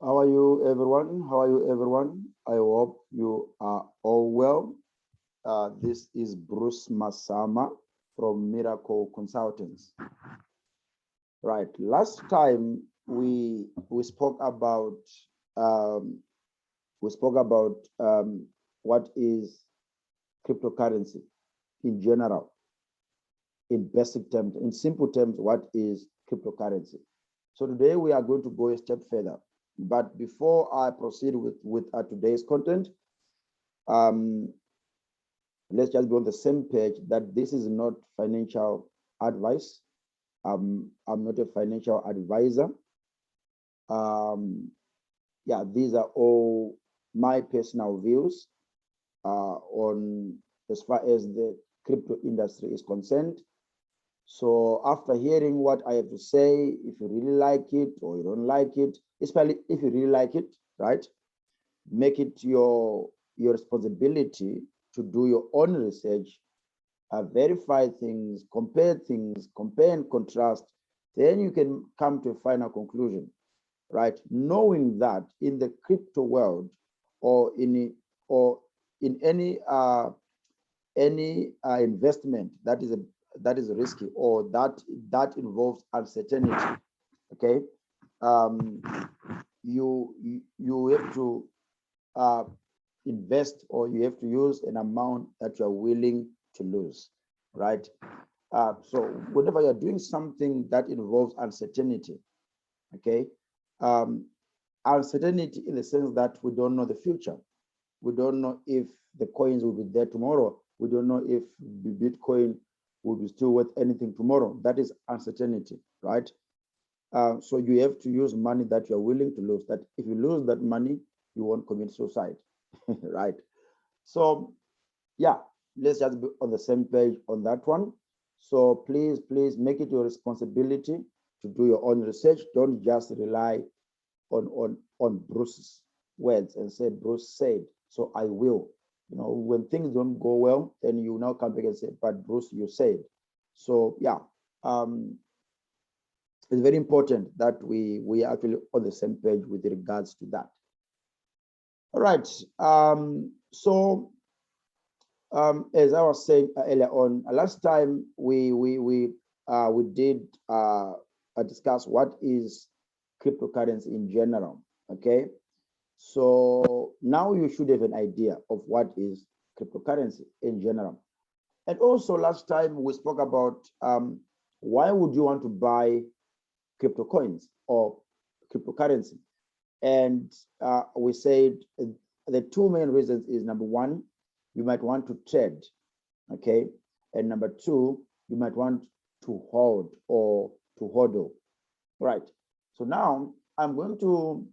How are you, everyone? How are you, everyone? I hope you are all well. This is Bruce Masama from Miracle Consultants. Right. Last time we spoke about um, what is cryptocurrency in general, in basic terms, in simple terms, what is cryptocurrency. So today we are going to go a step further. But before I proceed with today's content, um, let's just be on the same page that this is not financial advice. I'm not a financial advisor. Yeah, these are all my personal views on as far as the crypto industry is concerned. So after hearing what I have to say, if you really like it or you don't like it, especially if you really like it, right? Make it your responsibility to do your own research, verify things, compare and contrast. Then you can come to a final conclusion, right? Knowing that in the crypto world or in any investment that is risky or that involves uncertainty, okay, you have to invest, or you have to use an amount that you're willing to lose, right? So whenever you're doing something that involves uncertainty, okay, uncertainty in the sense that we don't know the future. We don't know if the coins will be there tomorrow. We don't know if the Bitcoin will be still worth anything tomorrow. That is uncertainty, right? So you have to use money that you're willing to lose. That if you lose that money, you won't commit suicide, right? So yeah, let's just be on the same page on that one. So please make it your responsibility to do your own research. Don't just rely on Bruce's words and say Bruce said, so I will. You know, when things don't go well, then you now come back and say, but Bruce, you said. So yeah, it's very important that we are actually on the same page with regards to that. All right. As I was saying earlier on, last time we did discuss what is cryptocurrency in general. Okay, so now you should have an idea of what is cryptocurrency in general. And also last time we spoke about why would you want to buy crypto coins or cryptocurrency, and we said the two main reasons is, number one, you might want to trade, okay, and number two, you might want to hold or to hodl, right? So now I'm going to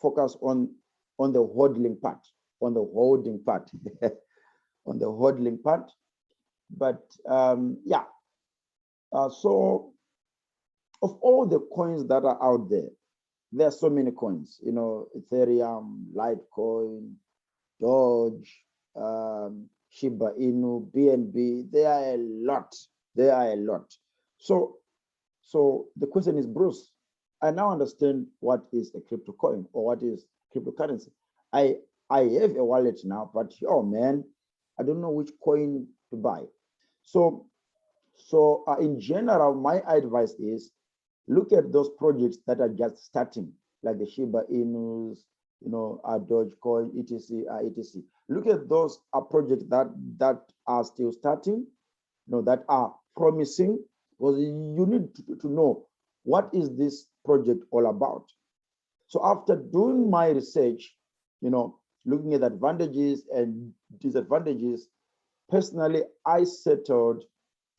focus on the hodling part, on the holding part, on the hodling part. But yeah, so of all the coins that are out there, there are so many coins, you know, Ethereum, Litecoin, Doge, Shiba Inu, BNB. There are a lot. There are a lot. So the question is, Bruce, I now understand what is a crypto coin or what is cryptocurrency. I have a wallet now, but oh man, I don't know which coin to buy. So in general, my advice is look at those projects that are just starting, like the Shiba Inus, you know, Dogecoin, etc. Look at those projects that are still starting, you know, that are promising, because you need to know what is this project all about. So after doing my research, you know, looking at advantages and disadvantages, personally, I settled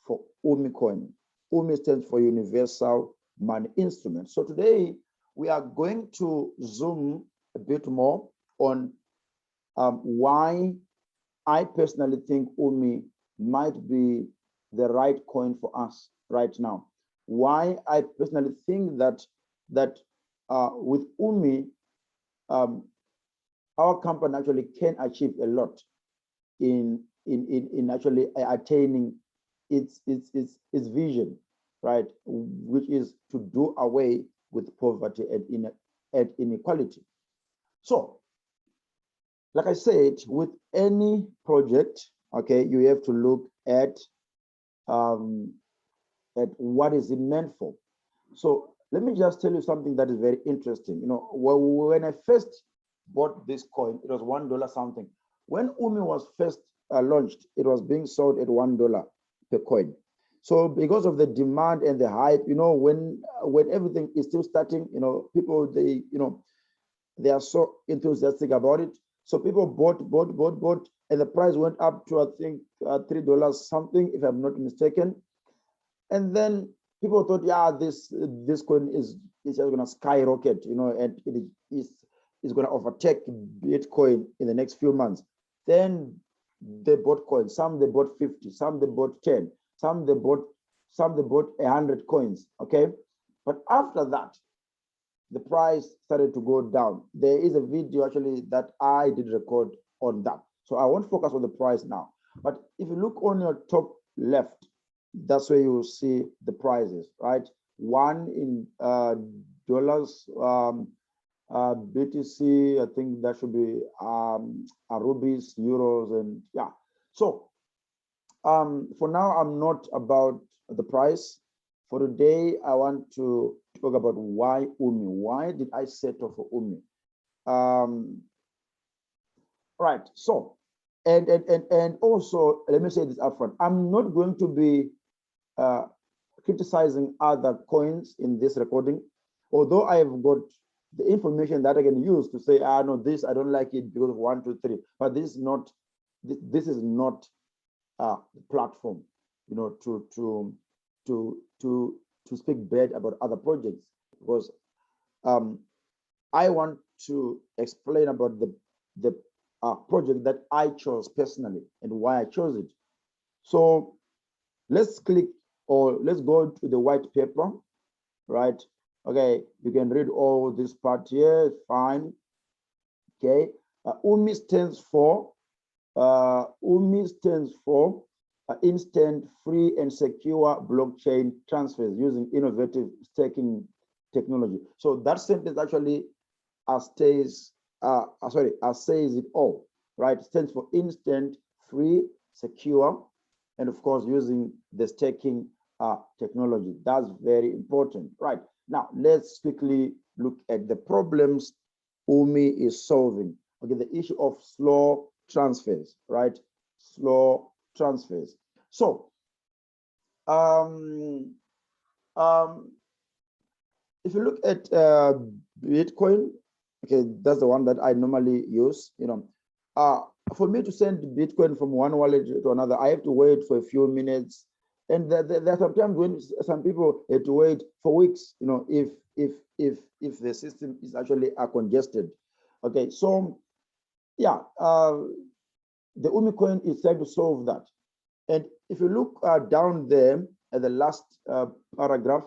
for Umi coin. Umi stands for Universal Money Instrument. So today we are going to zoom a bit more on why I personally think Umi might be the right coin for us right now. Why I personally think that with Umi, our company actually can achieve a lot in actually attaining its vision, right? Which is to do away with poverty and inequality. So, like I said, with any project, okay, you have to look at what is it meant for. So let me just tell you something that is very interesting. You know, when I first bought this coin, it was $1 something. When Umi was first launched, it was being sold at $1 per coin. So because of the demand and the hype, you know, when everything is still starting, you know, people they are so enthusiastic about it. So people bought, and the price went up to I think $3 something, if I'm not mistaken. And then people thought, yeah, this coin is just going to skyrocket, you know, and it is going to overtake Bitcoin in the next few months. Then they bought coins. Some they bought 50, some they bought 10, some they bought 100 coins. Okay, but after that, the price started to go down. There is a video actually that I did record on that. So I won't focus on the price now. But if you look on your top left, that's where you will see the prices, right? One in dollars, BTC, I think that should be rupees, euros, and yeah. So for now, I'm not about the price. For today, I want to talk about why Umi. Why did I settle for Umi? Right. So, and also, let me say this upfront. I'm not going to be criticizing other coins in this recording, although I have got the information that I can use to say, no, this I don't like it because of 1, 2, 3. But this is not the platform, you know, to speak bad about other projects, because I want to explain about the project that I chose personally and why I chose it. So let's go to the white paper, right? Okay, you can read all this part here, fine. Okay, UMI stands for instant, free, and secure blockchain transfers using innovative staking technology. So that sentence actually says it all, right? It stands for instant, free, secure, and of course using the staking technology. That's very important, right? Now let's quickly look at the problems Umi is solving. Okay, the issue of slow transfers, right? Slow transfers. So if you look at Bitcoin, okay, that's the one that I normally use. You know, for me to send Bitcoin from one wallet to another, I have to wait for a few minutes, and there are sometimes when some people have to wait for weeks. You know, if the system is actually congested. Okay, so yeah, the Umi coin is trying to solve that. And if you look down there at the last paragraph,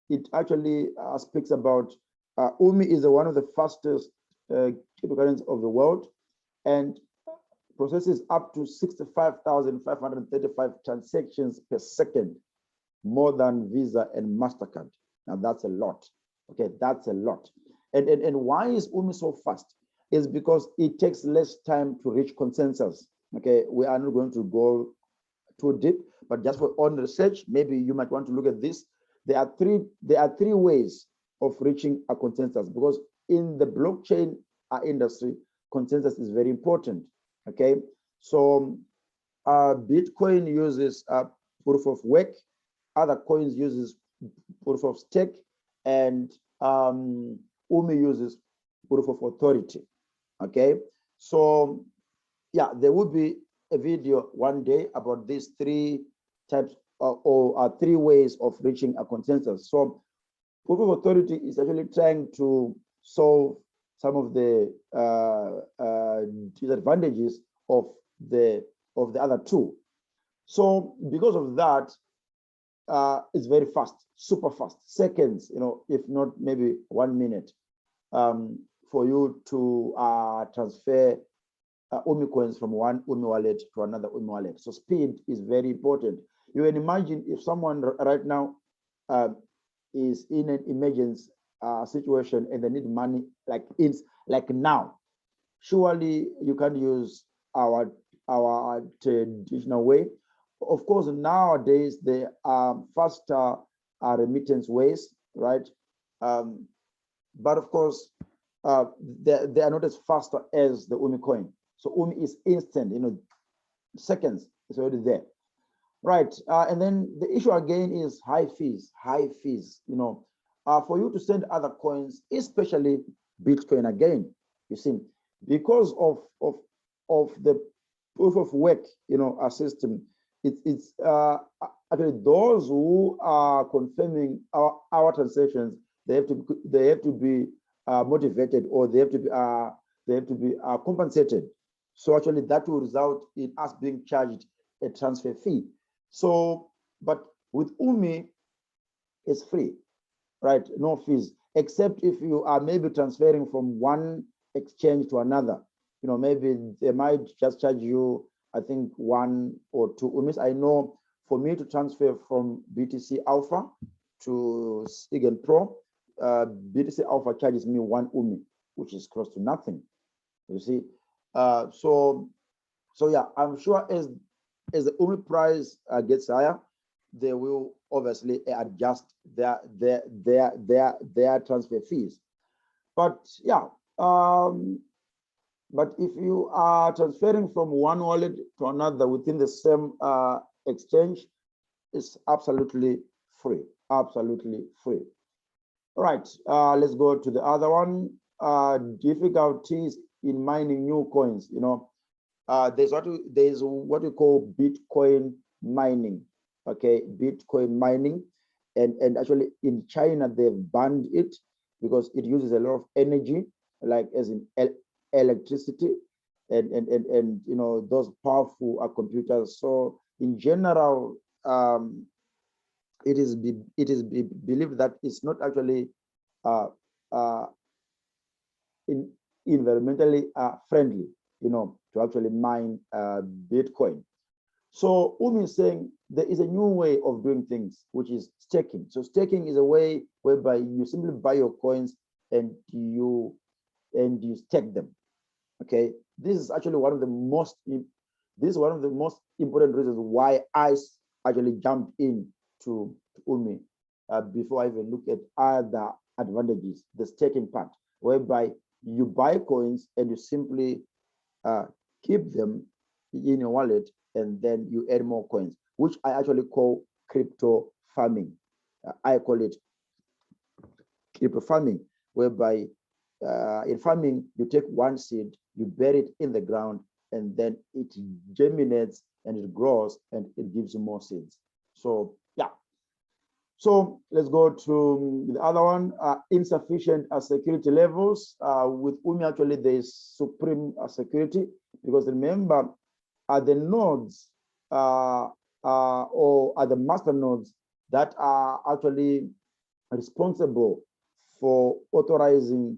it actually speaks about Umi is one of the fastest cryptocurrencies of the world and processes up to 65,535 transactions per second, more than Visa and MasterCard. Now that's a lot. Okay, that's a lot. And why is Umi so fast? Is because it takes less time to reach consensus. Okay, we are not going to go too deep, but just for own research, maybe you might want to look at this. There are three ways of reaching a consensus, because in the blockchain industry, consensus is very important. Okay, so Bitcoin uses proof of work, other coins uses proof of stake, and Umi uses proof of authority. Okay, so yeah, there will be a video one day about these three types or three ways of reaching a consensus. So proof of authority is actually trying to solve some of the disadvantages of the other two. So because of that, it's very fast, super fast, seconds, you know, if not maybe 1 minute, for you to transfer Umi coins from one Umi wallet to another Umi wallet. So speed is very important. You can imagine if someone right now is in an emergency situation and they need money like now. Surely you can use our traditional way. Of course, nowadays there are faster remittance ways, right? Um, but of course, they are not as faster as the Umi coin. So Umi is instant, seconds, it's already there. Right. And then the issue again is high fees, high fees, for you to send other coins, especially Bitcoin again, you see, because of the proof of work, a system, it's actually those who are confirming our transactions, they have to be motivated, or they have to be compensated. So actually that will result in us being charged a transfer fee. So, but with Umi, it's free, right? No fees, except if you are maybe transferring from one exchange to another. Maybe they might just charge you, I think, 1 or 2 Umis. I know for me to transfer from BTC Alpha to Sigen Pro, BTC Alpha charges me 1 Umi, which is close to nothing. You see, so yeah, I'm sure as the Umi price gets higher, they will obviously adjust their transfer fees. But yeah, but if you are transferring from one wallet to another within the same exchange, it's absolutely free, absolutely free. All right, let's go to the other one. Difficulties in mining new coins. There's what we call Bitcoin mining. Okay, Bitcoin mining, and actually in China they've banned it because it uses a lot of energy, like as in electricity, and those powerful computers. So in general, it is believed that it's not actually uh, uh, in environmentally friendly, to actually mine Bitcoin. So Umi is saying there is a new way of doing things, which is staking. So staking is a way whereby you simply buy your coins and you stake them. Okay, this is actually one of the most important reasons why I actually jumped in to Umi before I even look at other advantages, the staking part, whereby you buy coins and you simply keep them in your wallet, and then you add more coins, which I actually call crypto farming. I call it crypto farming, whereby in farming, you take one seed, you bury it in the ground, and then it germinates and it grows and it gives you more seeds. So yeah. So let's go to the other one, insufficient security levels. With Umi, actually, there is supreme security, because remember, the nodes or the master nodes that are actually responsible for authorizing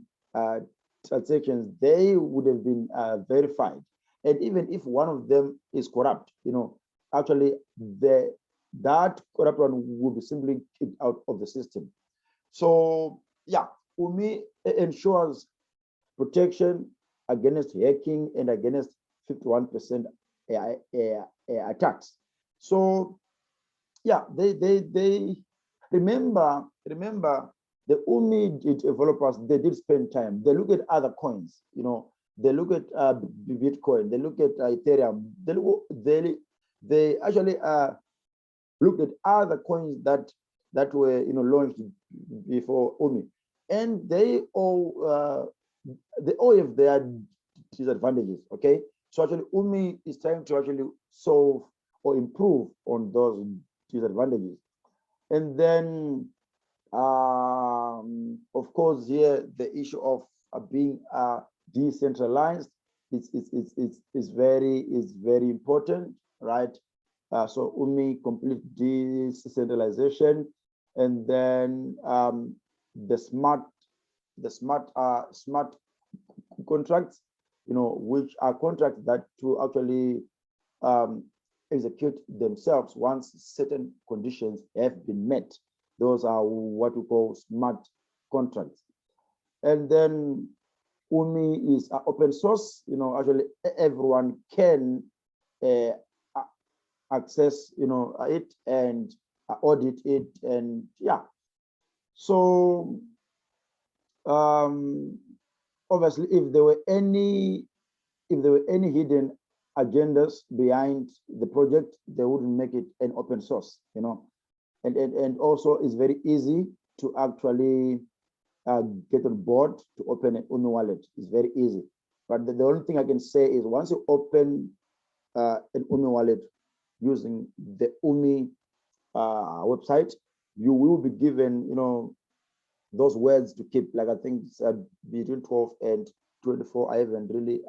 transactions, they would have been verified. And even if one of them is corrupt, actually that corrupt one will be simply kicked out of the system. So yeah, Umi ensures protection against hacking and against 51% attacks. So yeah, they remember the Umi developers, they did spend time. They look at other coins, they look at Bitcoin, they look at Ethereum, they actually looked at other coins that were launched before Umi, and they all have their disadvantages. Okay, so actually Umi is trying to actually solve or improve on those disadvantages. And then of course, here the issue of being decentralized is very important, right? So Umi complete decentralization, and then the smart contracts, which are contracts that to actually execute themselves once certain conditions have been met. Those are what we call smart contracts. And then Umi is open source. Actually everyone can access, it and audit it, and yeah. So obviously, if there were any hidden agendas behind the project, they wouldn't make it an open source, and also it's very easy to actually get on board to open an Umi wallet. It's very easy. But the only thing I can say is once you open an Umi wallet using the Umi website, you will be given, those words to keep. Like I think it's, between 12 and 24. I haven't really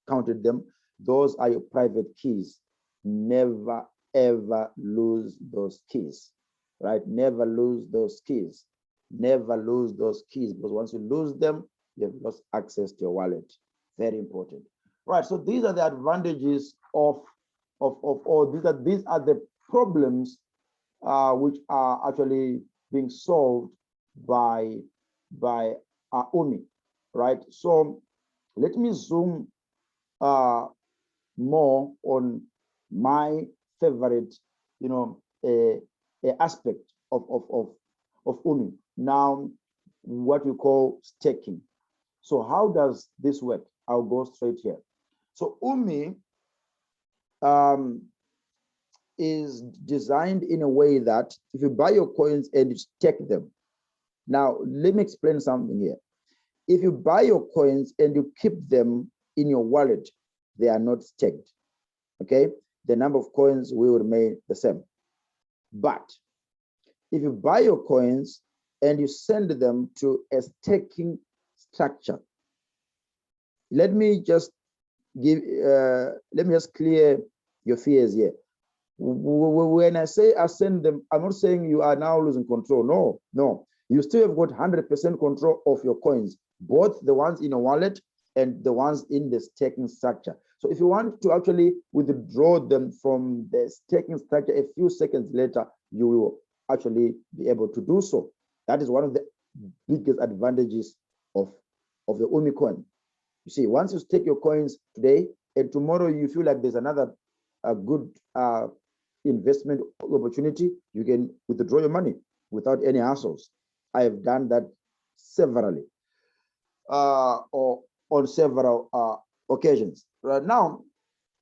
counted them. Those are your private keys. Never ever lose those keys, right? Never lose those keys. Never lose those keys, because once you lose them, you have lost access to your wallet. Very important. Right. So these are the advantages of all. These are the problems which are actually being solved by Umi, right? So let me zoom more on my favorite, aspect of Umi. Now, what we call staking. So how does this work? I'll go straight here. So Umi is designed in a way that if you buy your coins and you stake them. Now, let me explain something here. If you buy your coins and you keep them in your wallet, they are not staked, okay? The number of coins will remain the same. But if you buy your coins and you send them to a staking structure, let me just clear your fears here. When I say I send them, I'm not saying you are now losing control. No. You still have got 100% control of your coins, both the ones in a wallet and the ones in the staking structure. So if you want to actually withdraw them from the staking structure a few seconds later, you will actually be able to do so. That is one of the biggest advantages of the Umi coin. You see, once you stake your coins today and tomorrow you feel like there's another good investment opportunity, you can withdraw your money without any hassles. I have done that severally or on several occasions. Right now,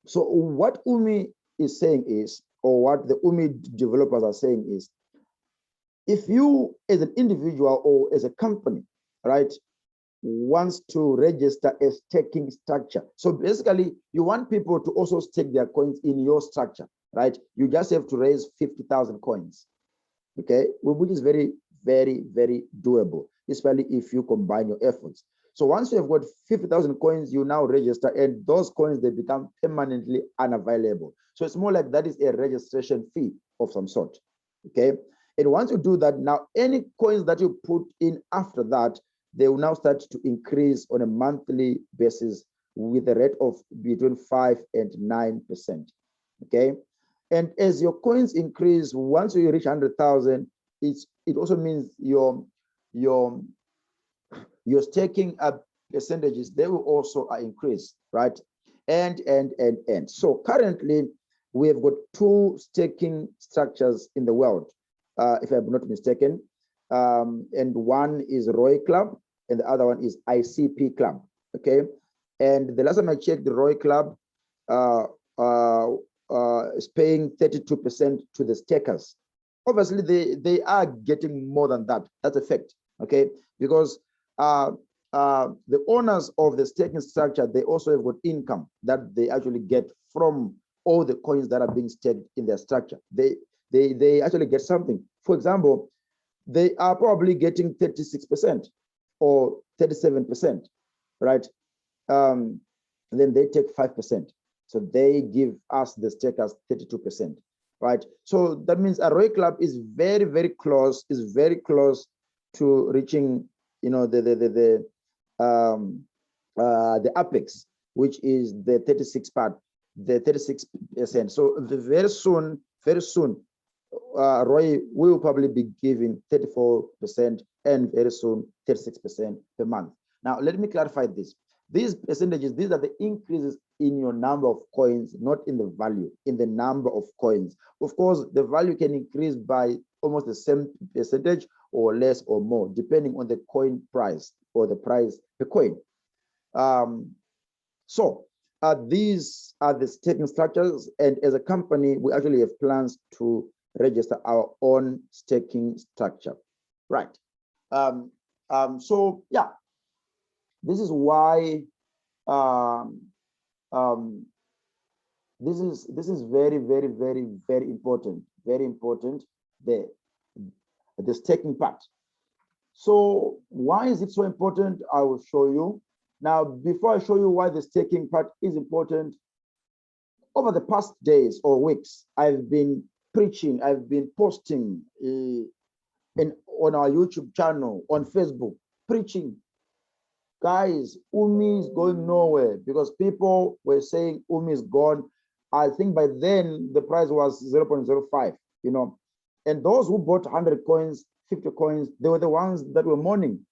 so what Umi is saying is, or what the Umi developers are saying is, if you as an individual or as a company, right, wants to register a staking structure. So basically, you want people to also stake their coins in your structure, right? You just have to raise 50,000 coins, okay? Which is very, very, very doable, especially if you combine your efforts. So once you have got 50,000 coins, you now register, and those coins, they become permanently unavailable. So it's more like that is a registration fee of some sort, okay? And once you do that, now any coins that you put in after that, they will now start to increase on a monthly basis with a rate of between 5 and 9%, okay? And as your coins increase, once you reach 100,000, it also means your staking percentages, they will also increase, right? And so currently we have got 2 staking structures in the world, if I'm not mistaken, and one is Roy Club and the other one is ICP Club, okay? And the last time I checked, the Roy Club is paying 32% to the stakers. Obviously, they are getting more than that. That's a fact, okay? Because the owners of the staking structure, they also have got income that they actually get from all the coins that are being staked in their structure. They actually get something. For example, they are probably getting 36% or 37%, right? Then they take 5%. So they give us, the stakers, 32%, right? So that means a Roy Club is very, very close, to reaching, the apex, which is the 36%. So very soon, Roy will probably be giving 34%, and very soon 36% per month. Now, let me clarify this. These percentages, these are the increases in your number of coins, not in the value, in the number of coins. Of course, the value can increase by almost the same percentage or less or more, depending on the coin price or the price per coin. These are the staking structures, and as a company, we actually have plans to register our own staking structure, right? This is why this is very, very, very, very important, the staking part. So why is it so important? I will show you. Now, before I show you why the staking part is important, over the past days or weeks, I've been preaching, I've been posting on our YouTube channel, on Facebook, preaching, guys, Umi is going nowhere, because people were saying Umi is gone. I think by then the price was 0.05, and those who bought 100 coins, 50 coins, they were the ones that were mourning,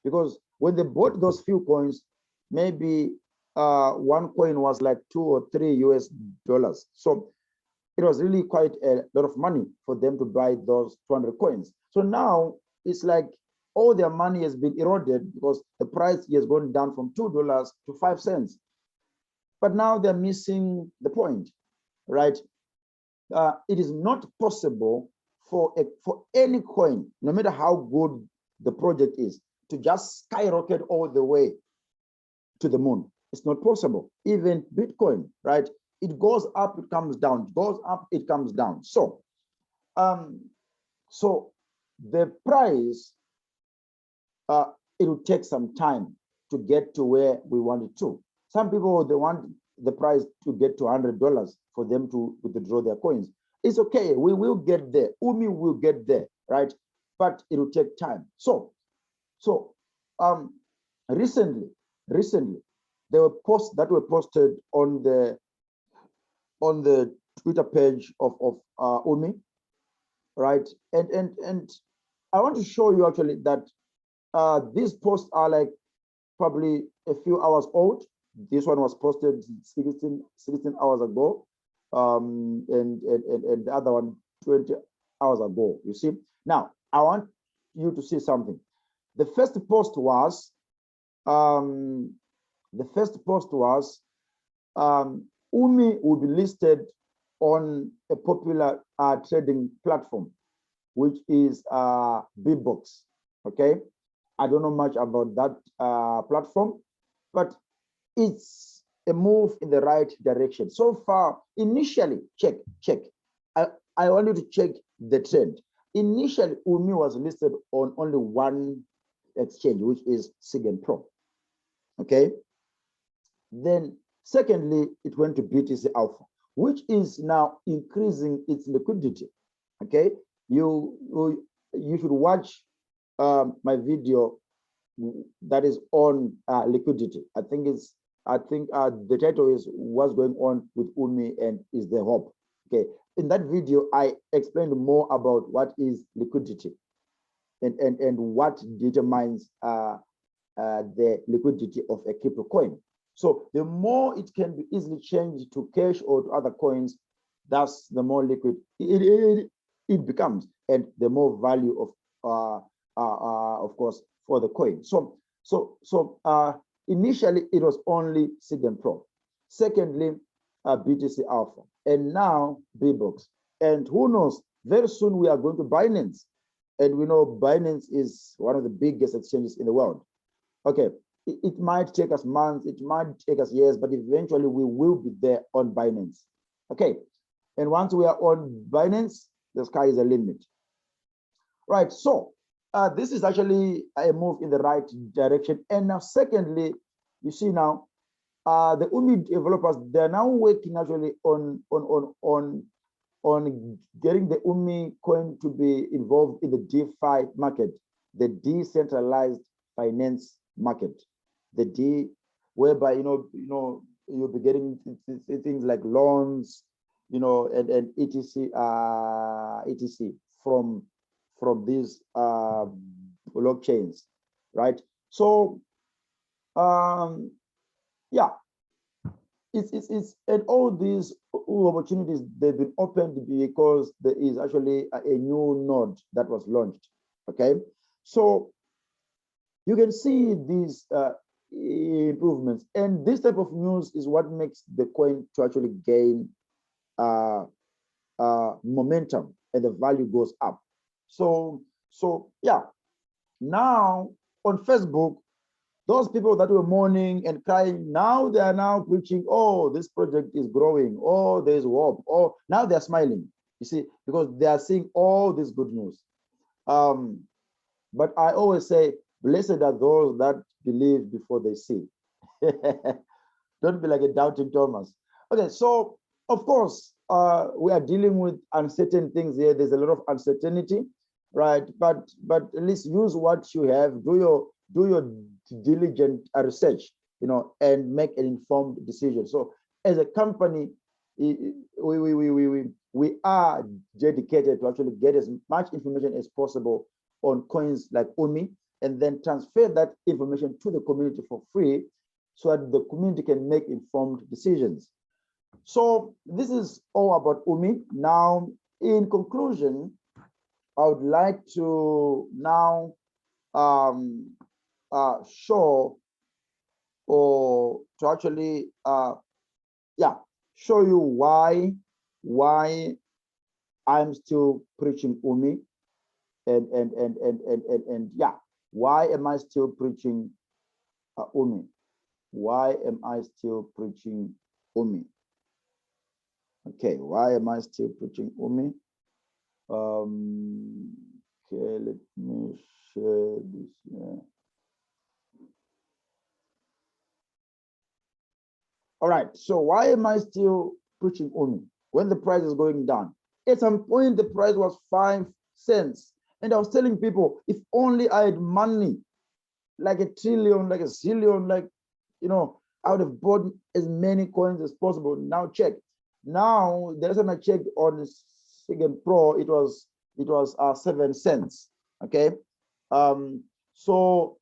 because when they bought those few coins, maybe one coin was like $2 or $3 US. So it was really quite a lot of money for them to buy those 200 coins. So now it's like all their money has been eroded because the price has gone down from $2 to 5 cents. But now they're missing the point, right? It is not possible for any coin, no matter how good the project is, to just skyrocket all the way to the moon. It's not possible. Even Bitcoin, right? It goes up, it comes down, it goes up, it comes down. So the price, it will take some time to get to where we want it to. Some people, they want the price to get to $100 for them to withdraw their coins. It's okay, we will get there. Umi will get there, right? But it will take time. So recently, there were posts that were posted on the Twitter page of Umi, right? And I want to show you actually that these posts are like probably a few hours old. This one was posted 16 hours ago, and the other one 20 hours ago. You see, now I want you to see something. The first post was Umi will be listed on a popular trading platform, which is Bbox. Okay, I don't know much about that platform, but it's a move in the right direction. So far, initially, check. I want you to check the trend. Initially, Umi was listed on only one exchange, which is Sig and Pro. Okay. Then, secondly, it went to BTC Alpha, which is now increasing its liquidity. Okay. You should watch my video that is on liquidity. I think the title is "What's Going On with Umi and Is There Hope?" Okay, in that video I explained more about what is liquidity and what determines the liquidity of a crypto coin. So the more it can be easily changed to cash or to other coins, that's the more liquid it becomes, and the more value of course, for the coin. So initially it was only Sig and Pro. Secondly, BTC Alpha, and now Bbox. And who knows, very soon we are going to Binance. And we know Binance is one of the biggest exchanges in the world. Okay, it might take us months, it might take us years, but eventually we will be there on Binance. Okay, and once we are on Binance, the sky is the limit. Right, so this is actually a move in the right direction. And now, secondly, you see now, the Umi developers, they're now working actually on getting the Umi coin to be involved in the DeFi market, the decentralized finance market, whereby you'll be getting things like loans, and etc. From these blockchains, right? So yeah, it's and all these opportunities, they've been opened because there is actually a new node that was launched. Okay, so you can see these improvements, and this type of news is what makes the coin to actually gain momentum, and the value goes up. So yeah, now on Facebook, those people that were mourning and crying, now they are now preaching, oh, this project is growing, oh, there's hope, oh, now they're smiling, you see, because they are seeing all this good news. But I always say, blessed are those that believe before they see. Don't be like a doubting Thomas. Okay, so of course, we are dealing with uncertain things here. There's a lot of uncertainty, right? But at least use what you have. Do your diligent research, you know, and make an informed decision. So as a company, we are dedicated to actually get as much information as possible on coins like Umi, and then transfer that information to the community for free, so that the community can make informed decisions. So this is all about Umi. Now, in conclusion, I would like to now show, or to actually show you why I'm still preaching Umi, and yeah, why am I still preaching Umi? Why am I still preaching Umi? Okay, why am I still preaching Umi? Okay, let me share this here. All right, so why am I still preaching Umi when the price is going down? At some point, the price was 5 cents. And I was telling people, if only I had money, like a trillion, like a zillion, like, you know, I would have bought as many coins as possible. Now check. Now, the last time I checked on the Second Pro, it was 7 cents. Okay. So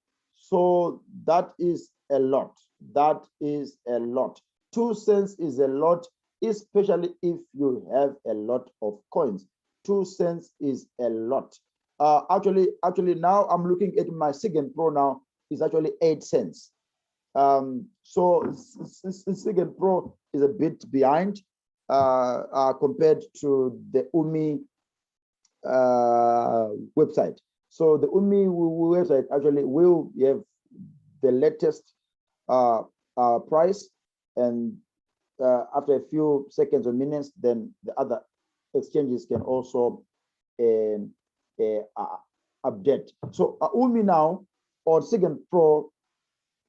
that is a lot. That is a lot. 2 cents is a lot, especially if you have a lot of coins. 2 cents is a lot. Actually, now I'm looking at my Second Pro now. It's actually 8 cents. So Second Pro is a bit behind compared to the Umi website. So the Umi website actually will have the latest price, and after a few seconds or minutes, then the other exchanges can also update. So Umi now on Second Pro,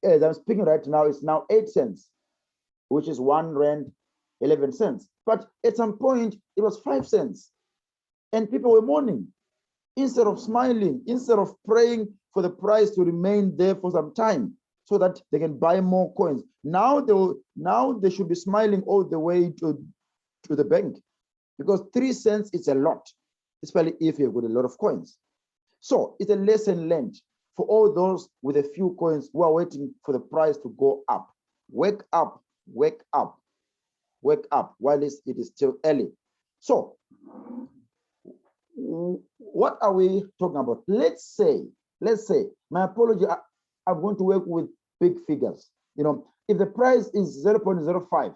as I'm speaking right now, it's now 8 cents, which is 1 rand 11 cents. But at some point, it was 5 cents, and people were mourning. Instead of smiling, instead of praying for the price to remain there for some time so that they can buy more coins, now they should be smiling all the way to the bank, because 3 cents is a lot, especially if you've got a lot of coins. So it's a lesson learned for all those with a few coins who are waiting for the price to go up. Wake up, wake up, wake up while it is still early. So what are we talking about? Let's say, my apology, I'm going to work with big figures. You know, if the price is 0.05,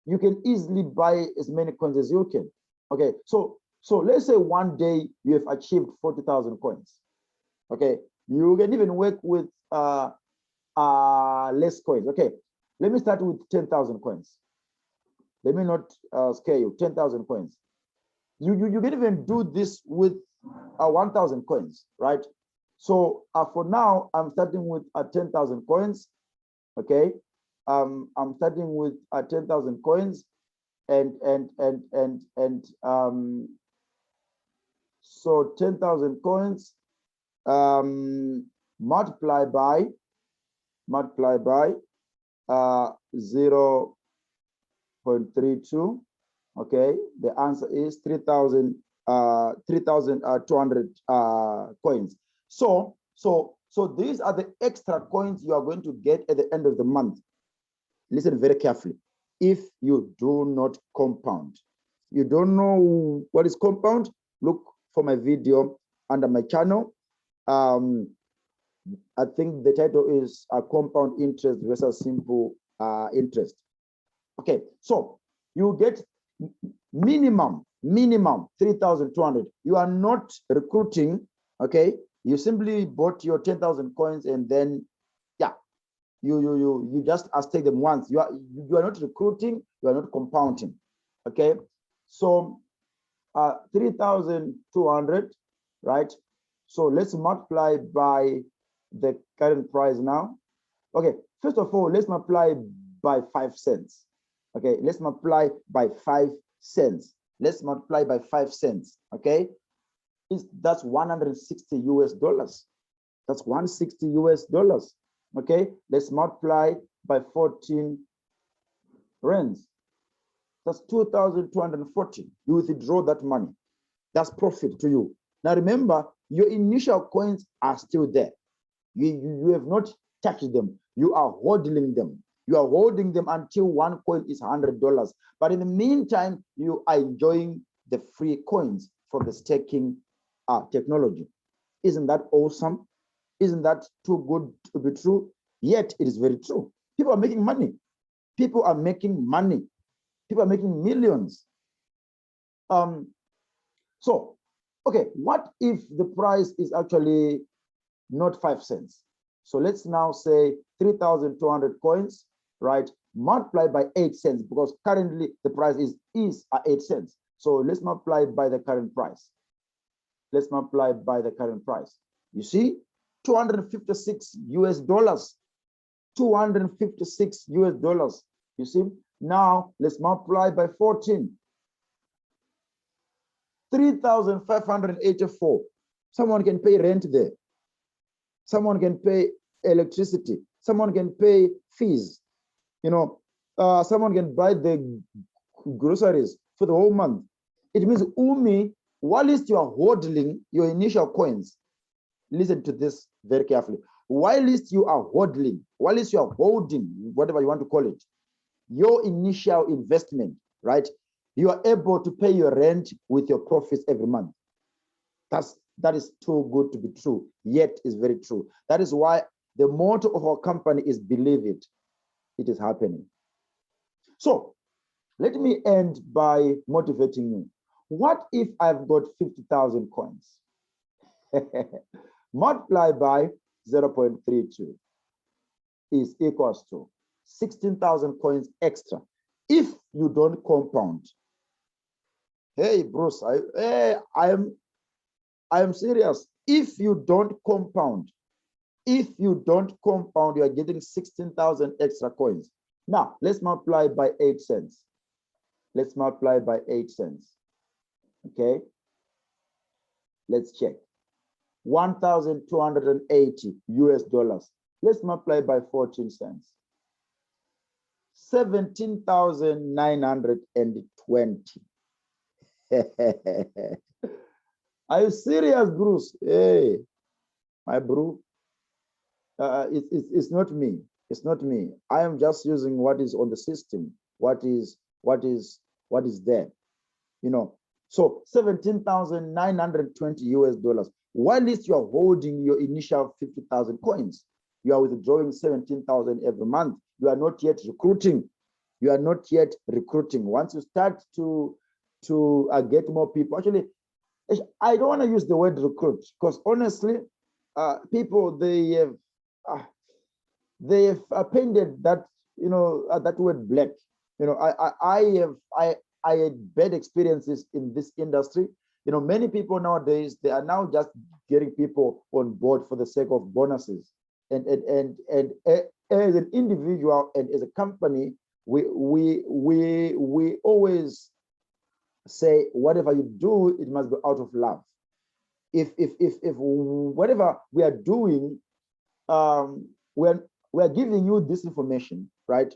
you can easily buy as many coins as you can. Okay, so let's say one day you have achieved 40,000 coins. Okay, you can even work with less coins. Okay, let me start with 10,000 coins. Let me not scare you. 10,000 coins. You can even do this with 1,000 coins, right? So for now, I'm starting with 10,000 coins. Okay, I'm starting with 10,000 coins, and so 10,000 coins multiply by 0.32. Okay, the answer is 3,200 coins. So So these are the extra coins you are going to get at the end of the month. Listen very carefully. If you do not compound, you don't know what is compound, look for my video under my channel. I think the title is compound interest versus simple interest. Okay, so you get minimum 3,200. You are not recruiting, okay? You simply bought your 10,000 coins and then, yeah, you just take them once. You are not recruiting, you are not compounding, okay? So 3,200, right? So let's multiply by the current price now. Okay, first of all, let's multiply by 5 cents. Okay, let's multiply by 5 cents. Let's multiply by 5 cents. Okay, that's 160 US dollars. That's 160 US dollars. Okay, let's multiply by 14 rands. That's 2,240. You withdraw that money. That's profit to you. Now remember, your initial coins are still there. You have not touched them. You are holding them. You are holding them until one coin is $100. But in the meantime, you are enjoying the free coins from the staking technology. Isn't that awesome? Isn't that too good to be true? Yet it is very true. People are making money. People are making money. People are making millions. So, okay, what if the price is actually not 5 cents? So let's now say 3,200 coins, right? Multiply by 8 cents because currently the price is at 8 cents. So let's multiply by the current price. Let's multiply by the current price. You see, 256 US dollars. 256 US dollars. You see, now let's multiply by 14. 3,584. Someone can pay rent there. Someone can pay electricity. Someone can pay fees. You know, someone can buy the groceries for the whole month. It means, Umi, while you are holding your initial coins, listen to this very carefully. While you are holding, whatever you want to call it, your initial investment, right? You are able to pay your rent with your profits every month. That is too good to be true, yet is very true. That is why the motto of our company is believe it. It is happening. So let me end by motivating you. What if I've got 50,000 coins? Multiply by 0.32 is equals to 16,000 coins extra. If you don't compound, hey Bruce, I am serious. If you don't compound, you are getting 16,000 extra coins. Now let's multiply by 8 cents. Let's multiply by 8 cents. Okay, let's check. 1,280 US dollars. Let's multiply by 14 cents. 17,920. Are you serious, Bruce? Hey, my bro. It's not me. It's not me. I am just using what is on the system. What is there? You know. So 17,920 US dollars. While you are holding your initial 50,000 coins, you are withdrawing 17,000 every month. You are not yet recruiting. You are not yet recruiting. Once you start to get more people, actually, I don't want to use the word recruit because honestly, people they have painted that that word black. You know, I had bad experiences in this industry. You know, many people nowadays, they are now just getting people on board for the sake of bonuses. And as an individual and as a company, we always say whatever you do, it must be out of love. If whatever we are doing, we're giving you this information, right?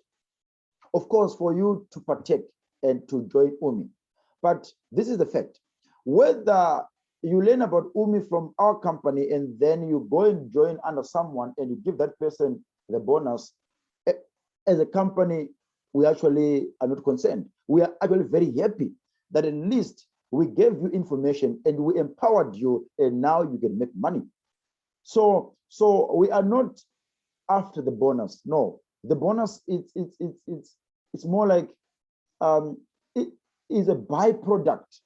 Of course, for you to partake and to join Umi. But this is the fact. Whether you learn about Umi from our company, and then you go and join under someone and you give that person the bonus. As a company, we actually are not concerned. We are actually very happy that at least we gave you information and we empowered you, and now you can make money. So we are not after the bonus. No, the bonus it's more like it is a byproduct.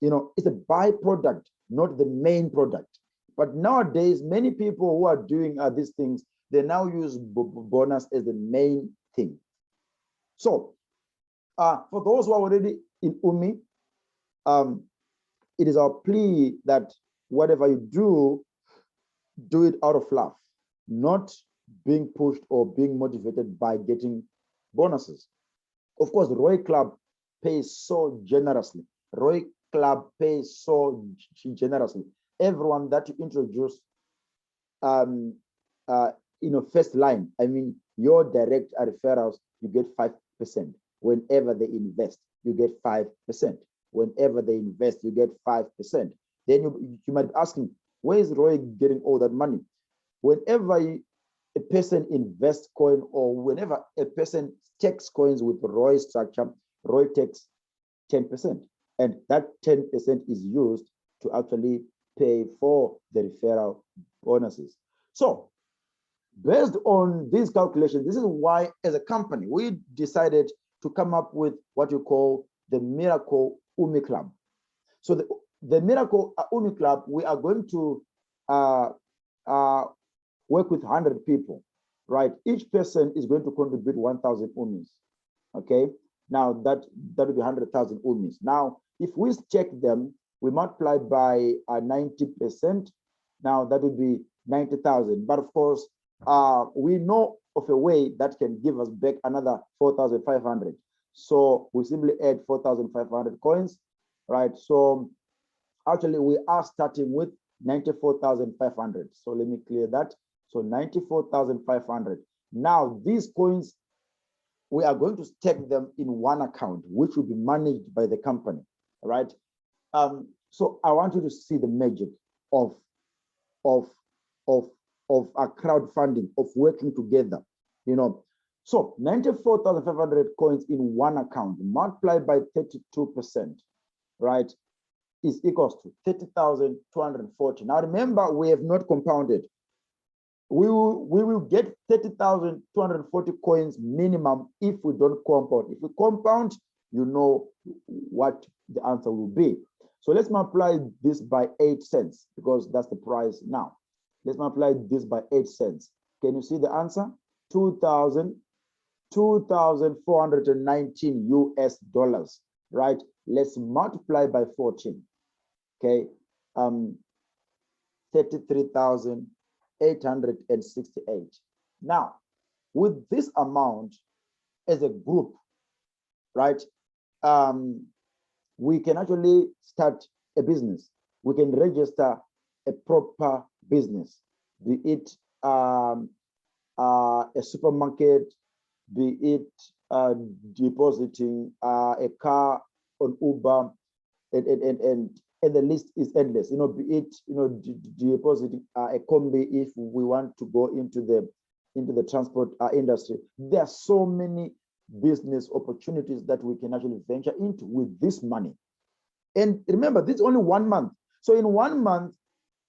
It's a byproduct, not the main product. But nowadays, many people who are doing these things, they now use bonus as the main thing. So for those who are already in Umi, it is our plea that whatever you do it out of love, not being pushed or being motivated by getting bonuses. Of course, Roy Club pays so generously. Roy Club pays so generously. Everyone that you introduce, first line, I mean, your direct referrals, you get 5%. Whenever they invest, you get 5%. Whenever they invest, you get 5%. Then you might be asking, where is Roy getting all that money? Whenever a person invests coin, or whenever a person takes coins with Roy structure, Roy takes 10%. And that 10% is used to actually pay for the referral bonuses. So based on these calculations, this is why as a company, we decided to come up with what you call the Miracle Umi Club. So the Miracle Umi Club, we are going to work with 100 people, right? Each person is going to contribute 1,000 Umis, okay? Now that will be 100,000 Umis. Now, if we check them, we multiply by 90%. Now that would be 90,000. But of course, we know of a way that can give us back another 4,500. So we simply add 4,500 coins, right? So actually, we are starting with 94,500. So let me clear that. So 94,500. Now these coins, we are going to stake them in one account, which will be managed by the company, right? So I want you to see the magic of a crowdfunding, of working together, So 94,500 coins in one account multiplied by 32%, right, is equals to 30,240. Now remember, we have not compounded. We will get 30,240 coins minimum if we don't compound. If we compound, you know what the answer will be. So let's multiply this by 8 cents because that's the price now. Let's multiply this by 8 cents. Can you see the answer? 2,419 US dollars, right? Let's multiply by 14. Okay, 33,868. Now, with this amount as a group, right, we can actually start a business. We can register a proper business, be it a supermarket, be it depositing a car on Uber, and the list is endless. Be it depositing a combi if we want to go into the transport industry. There are so many business opportunities that we can actually venture into with this money. And remember, this is only 1 month. So in 1 month,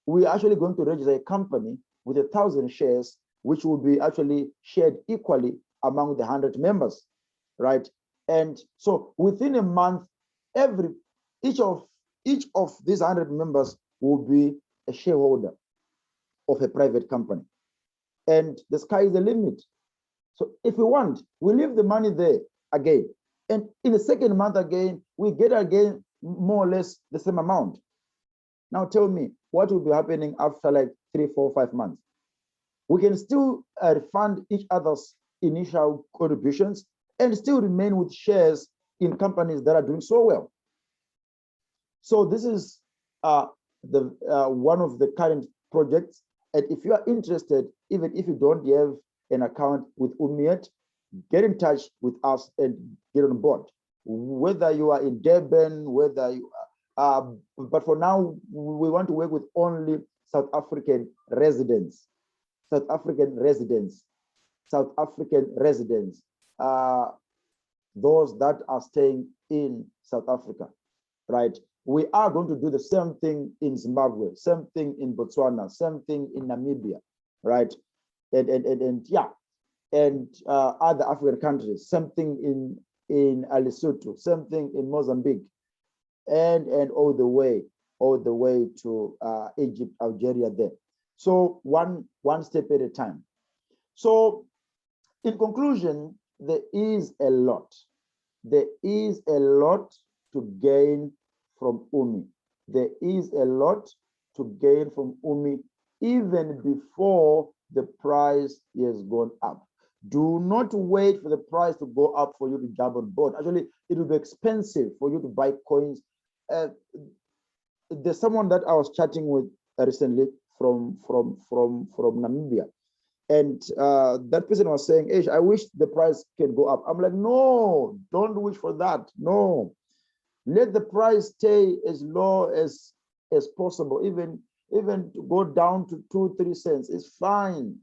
we're actually going to register a company with 1,000 shares, which will be actually shared equally among the 100 members, right? And so within a month, each of these 100 members will be a shareholder of a private company. And the sky is the limit. So if we want, we leave the money there again. And in the second month again, we get again more or less the same amount. Now tell me, what will be happening after like 3, 4, 5 months? We can still refund each other's initial contributions and still remain with shares in companies that are doing so well. So this is one of the current projects. And if you are interested, even if you don't have an account with Umi yet, get in touch with us and get on board. Whether you are in Durban, whether you But for now, we want to work with only South African residents, South African residents, South African residents, those that are staying in South Africa, right? We are going to do the same thing in Zimbabwe, same thing in Botswana, same thing in Namibia, right? And yeah, and other African countries, same thing in Lesotho, same thing in Mozambique, and all the way to Egypt, Algeria there. So one step at a time. So in conclusion, there is a lot to gain from Umi. There is a lot to gain from Umi even before the price has gone up. Do not wait for the price to go up for you to jump on board. Actually, it will be expensive for you to buy coins. There's someone that I was chatting with recently from Namibia, and that person was saying, "Ish, I wish the price can go up." I'm like, no, don't wish for that. No, let the price stay as low as possible. Even to go down to 2-3 cents is fine.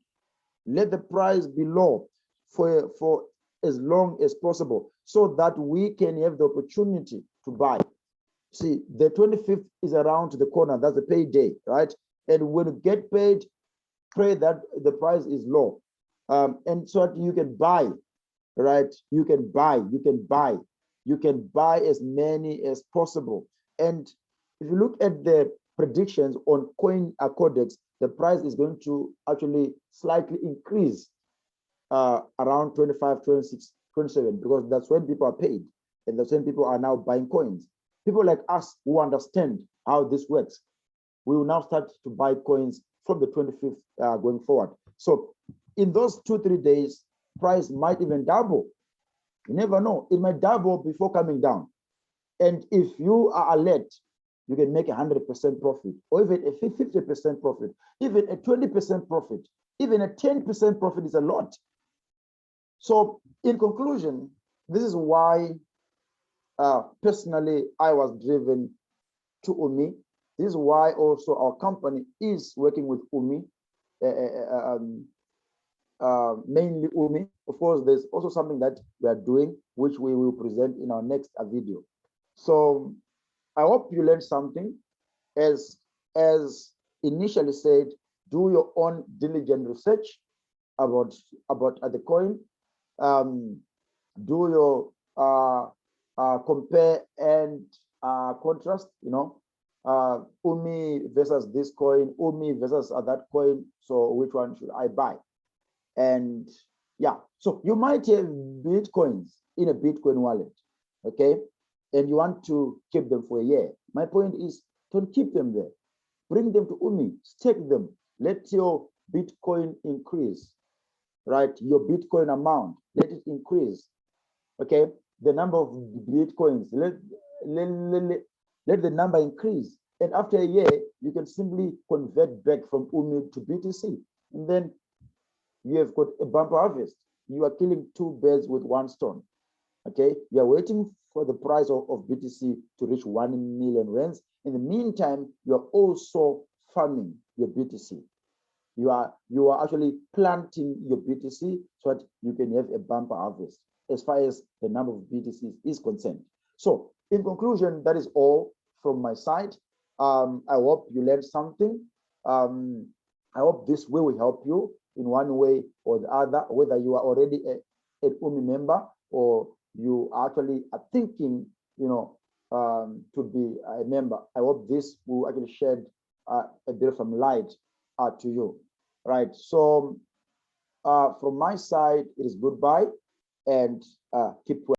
Let the price be low for as long as possible, so that we can have the opportunity to buy. See, the 25th is around the corner. That's the payday, right? And when you get paid, pray that the price is low, and so that you can buy, right? You can buy as many as possible. And if you look at the predictions on Coin Codex, the price is going to actually slightly increase around 25, 26, 27, because that's when people are paid, and that's when people are now buying coins. People like us who understand how this works, we will now start to buy coins from the 25th going forward. So in those 2-3 days, price might even double. You never know. It might double before coming down. And if you are alert, you can make 100% profit, or even a 50% profit, even a 20% profit, even a 10% profit is a lot. So in conclusion, this is why personally I was driven to Umi. This is why also our company is working with Umi, mainly Umi. Of course, there's also something that we are doing, which we will present in our next video. So I hope you learned something. As initially said, do your own diligent research about the coin. Do your compare and contrast, Umi versus this coin, Umi versus that coin. So which one should I buy? And yeah, so you might have Bitcoins in a Bitcoin wallet, okay? And you want to keep them for a year. My point is, don't keep them there. Bring them to Umi, stake them. Let your Bitcoin increase, right? Your Bitcoin amount, let it increase, okay? The number of Bitcoins, let the number increase. And after a year, you can simply convert back from Umi to BTC. And then you have got a bumper harvest. You are killing 2 birds with 1 stone, okay? You are waiting for the price of BTC to reach 1 million rands. In the meantime, you are also farming your BTC. You are actually planting your BTC so that you can have a bumper harvest as far as the number of BTCs is concerned. So in conclusion, that is all from my side. I hope you learned something. I hope this will help you in one way or the other, whether you are already an Umi member or you actually are thinking, to be a member. I hope this will actually shed a bit of some light to you, right? So from my side, it is goodbye and keep well.